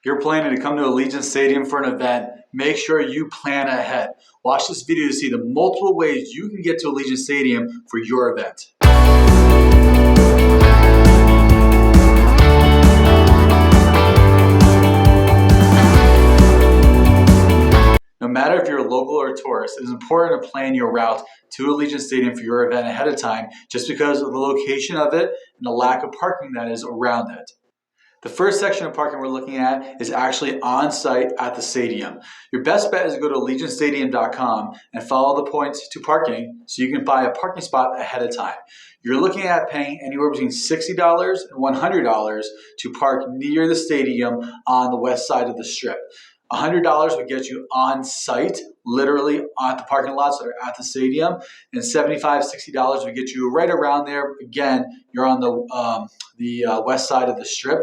You're planning to come to Allegiant Stadium for an event, make sure you plan ahead. Watch this video to see the multiple ways you can get to Allegiant Stadium for your event. No matter if you're a local or a tourist, it is important to plan your route to Allegiant Stadium for your event ahead of time just because of the location of it and the lack of parking that is around it. The first section of parking we're looking at is actually on site at the stadium. Your best bet is to go to AllegiantStadium.com and follow the points to parking so you can buy a parking spot ahead of time. You're looking at paying anywhere between $60 and $100 to park near the stadium on the west side of the strip. $100 would get you on site, literally at the parking lots that are at the stadium, and $75, $60 would get you right around there. Again, you're on the west side of the strip.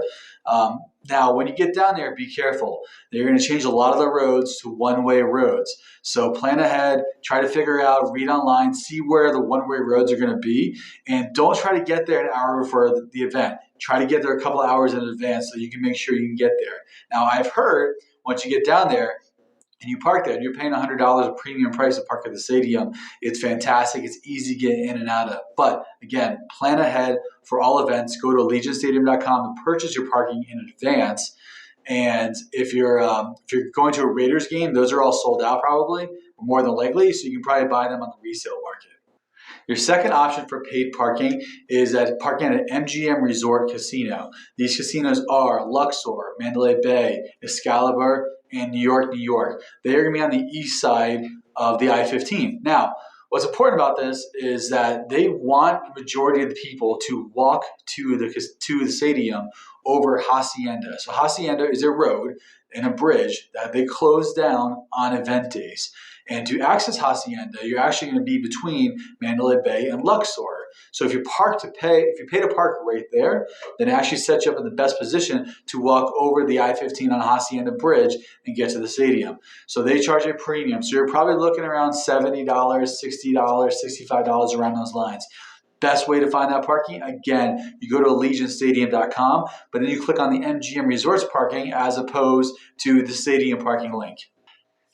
Now, when you get down there, be careful. They're going to change a lot of the roads to one-way roads. So plan ahead, try to figure out, read online, see where the one-way roads are going to be, and don't try to get there an hour before the event. Try to get there a couple of hours in advance so you can make sure you can get there. Now, I've heard once you get down there, and you park there, and you're paying $100 a premium price to park at the stadium. It's fantastic. It's easy to get in and out of. But again, plan ahead for all events. Go to AllegiantStadium.com and purchase your parking in advance. And if you're going to a Raiders game, those are all sold out probably, more than likely. So you can probably buy them on the resale market. Your second option for paid parking is at parking at an MGM Resort Casino. These casinos are Luxor, Mandalay Bay, Excalibur, and New York, New York. They are going to be on the east side of the I-15. Now, what's important about this is that they want the majority of the people to walk to the stadium over Hacienda. So Hacienda is a road and a bridge that they close down on event days. And to access Hacienda, you're actually going to be between Mandalay Bay and Luxor. So if you pay to park right there, then it actually sets you up in the best position to walk over the I-15 on Hacienda Bridge and get to the stadium. So they charge a premium. So you're probably looking around $70, $60, $65 around those lines. Best way to find that parking, again, you go to AllegiantStadium.com, but then you click on the MGM Resorts parking as opposed to the stadium parking link.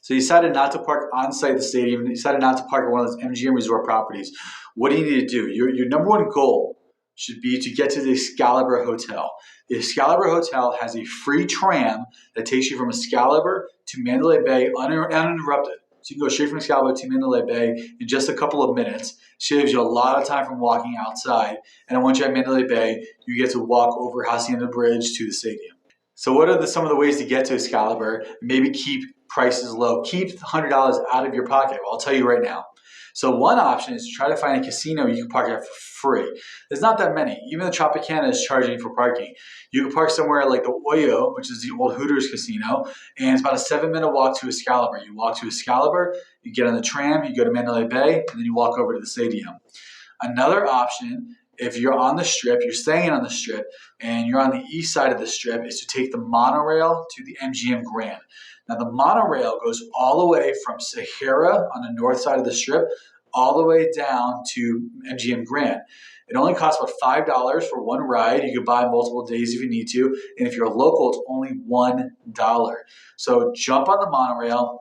So you decided not to park on-site the stadium, you decided not to park at one of those MGM Resort properties. What do you need to do? Your number one goal should be to get to the Excalibur Hotel. The Excalibur Hotel has a free tram that takes you from Excalibur to Mandalay Bay uninterrupted. So you can go straight from Excalibur to Mandalay Bay in just a couple of minutes. Saves you a lot of time from walking outside. And then once you're at Mandalay Bay, you get to walk over Hacienda Bridge to the stadium. So what are some of the ways to get to Excalibur? Maybe keep prices low. Keep $100 out of your pocket. Well, I'll tell you right now. So one option is to try to find a casino you can park at for free. There's not that many. Even the Tropicana is charging for parking. You can park somewhere like the Oyo, which is the old Hooters casino, and it's about a 7-minute walk to Excalibur. You walk to Excalibur, you get on the tram, you go to Mandalay Bay, and then you walk over to the stadium. Another option, if you're on the strip, you're staying on the strip, and you're on the east side of the strip, is to take the monorail to the MGM Grand. Now, the monorail goes all the way from Sahara on the north side of the strip all the way down to MGM Grand. It only costs about $5 for one ride. You can buy multiple days if you need to. And if you're a local, it's only $1. So jump on the monorail.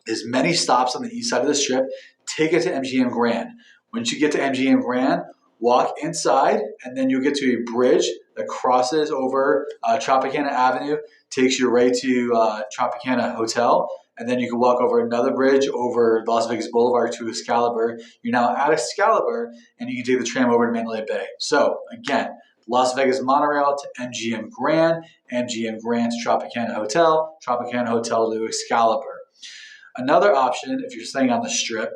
There's many stops on the east side of the strip. Take it to MGM Grand. Once you get to MGM Grand, walk inside, and then you'll get to a bridge that crosses over Tropicana Avenue, takes you right to Tropicana Hotel, and then you can walk over another bridge over Las Vegas Boulevard to Excalibur. You're now at Excalibur, and you can take the tram over to Mandalay Bay. So again, Las Vegas monorail to MGM Grand to Tropicana Hotel to Excalibur. Another option, if you're staying on the strip,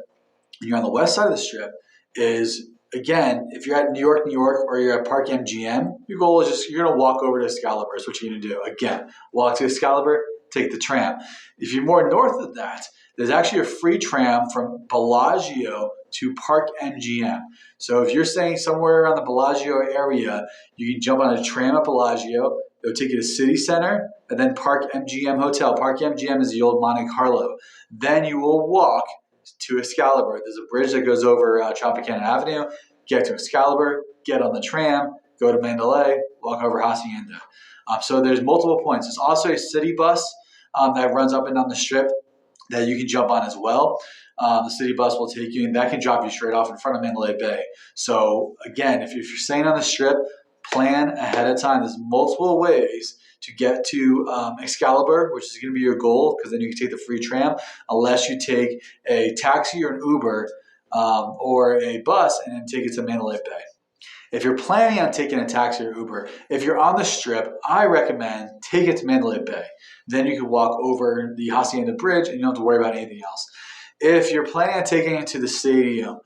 and you're on the west side of the strip, is again, if you're at New York, New York, or you're at Park MGM, your goal is just you're going to walk over to Excalibur. Is what you're going to do. Again, walk to Excalibur, take the tram. If you're more north of that, there's actually a free tram from Bellagio to Park MGM. So if you're staying somewhere around the Bellagio area, you can jump on a tram at Bellagio. They'll take you to City Center and then Park MGM Hotel. Park MGM is the old Monte Carlo. Then you will walk to Excalibur. There's a bridge that goes over Tropicana Avenue. Get to Excalibur, get on the tram, go to Mandalay, walk over Hacienda. So there's multiple points. There's also a city bus that runs up and down the strip that you can jump on as well. The city bus will take you, and that can drop you straight off in front of Mandalay Bay. So again, if you're staying on the strip, plan ahead of time. There's multiple ways to get to Excalibur, which is going to be your goal, because then you can take the free tram, unless you take a taxi or an Uber or a bus and then take it to Mandalay Bay. If you're planning on taking a taxi or Uber, if you're on the strip, I recommend take it to Mandalay Bay. Then you can walk over the Hacienda Bridge and you don't have to worry about anything else. If you're planning on taking it to the stadium,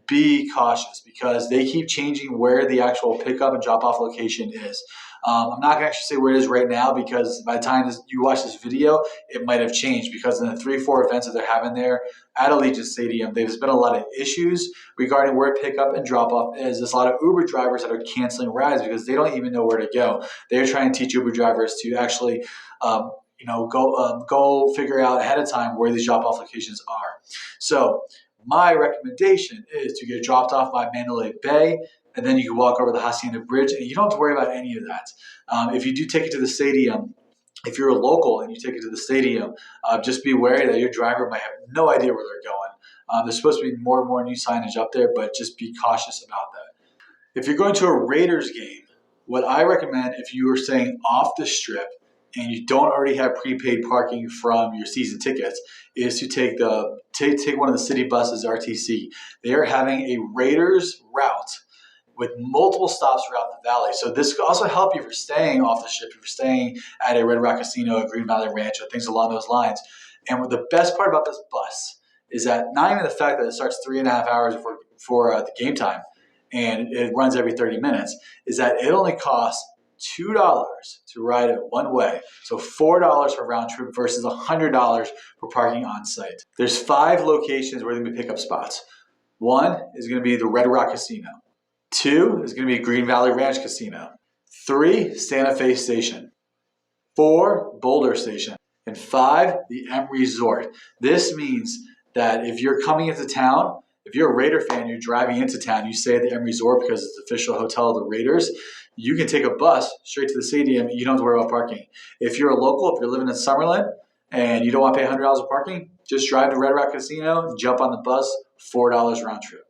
be cautious because they keep changing where the actual pickup and drop-off location is. I'm not going to actually say where it is right now because by the time you watch this video, it might have changed because in the 3-4 events that they're having there at Allegiant Stadium, there's been a lot of issues regarding where pickup and drop-off is. There's a lot of Uber drivers that are canceling rides because they don't even know where to go. They're trying to teach Uber drivers to actually go figure out ahead of time where these drop-off locations are. So my recommendation is to get dropped off by Mandalay Bay, and then you can walk over the Hacienda Bridge, and you don't have to worry about any of that. If you do take it to the stadium, if you're a local and you take it to the stadium, just be wary that your driver might have no idea where they're going. There's supposed to be more and more new signage up there, but just be cautious about that. If you're going to a Raiders game, what I recommend if you are staying off the strip and you don't already have prepaid parking from your season tickets, is to take one of the city buses, RTC. They are having a Raiders route with multiple stops throughout the valley. So this could also help you if you're staying off the strip, if you're staying at a Red Rock Casino, a Green Valley Ranch, or things along those lines. And what the best part about this bus is that not even the fact that it starts 3.5 hours before the game time and it runs every 30 minutes, is that it only costs $2 to ride it one way. So $4 for round trip versus $100 for parking on site. There's 5 locations where there can be pickup spots. 1 is going to be the Red Rock Casino. 2 is going to be Green Valley Ranch Casino. 3, Santa Fe Station. 4, Boulder Station. And 5, the M Resort. This means that if you're coming into town, if you're a Raider fan, you're driving into town, you stay at the M Resort because it's the official hotel of the Raiders, you can take a bus straight to the stadium and you don't have to worry about parking. If you're a local, if you're living in Summerlin and you don't want to pay $100 of parking, just drive to Red Rock Casino, jump on the bus, $4 round trip.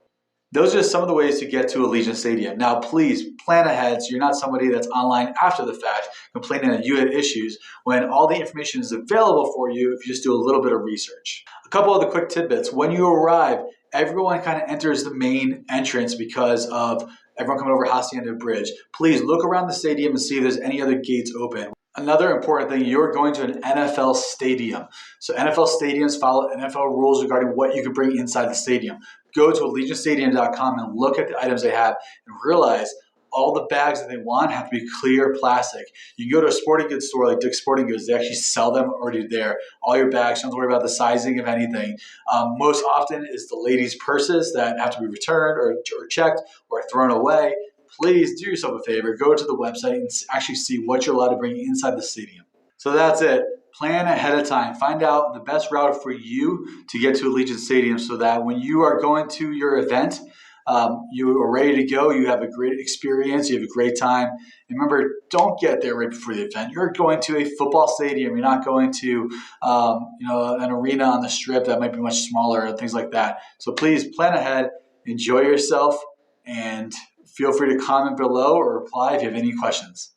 Those are just some of the ways to get to Allegiant Stadium. Now, please plan ahead so you're not somebody that's online after the fact complaining that you had issues when all the information is available for you if you just do a little bit of research. A couple other quick tidbits. When you arrive, everyone kind of enters the main entrance because of everyone coming over Hacienda Bridge. Please look around the stadium and see if there's any other gates open. Another important thing, you're going to an NFL stadium. So NFL stadiums follow NFL rules regarding what you can bring inside the stadium. Go to AllegiantStadium.com and look at the items they have and realize all the bags that they want have to be clear plastic. You can go to a sporting goods store like Dick's Sporting Goods. They actually sell them already there. All your bags, don't worry about the sizing of anything. Most often is the ladies' purses that have to be returned or checked or thrown away. Please do yourself a favor. Go to the website and actually see what you're allowed to bring inside the stadium. So that's it. Plan ahead of time. Find out the best route for you to get to Allegiant Stadium so that when you are going to your event, you are ready to go. You have a great experience. You have a great time. And remember, don't get there right before the event. You're going to a football stadium. You're not going to an arena on the strip that might be much smaller and things like that. So please plan ahead. Enjoy yourself. And feel free to comment below or reply if you have any questions.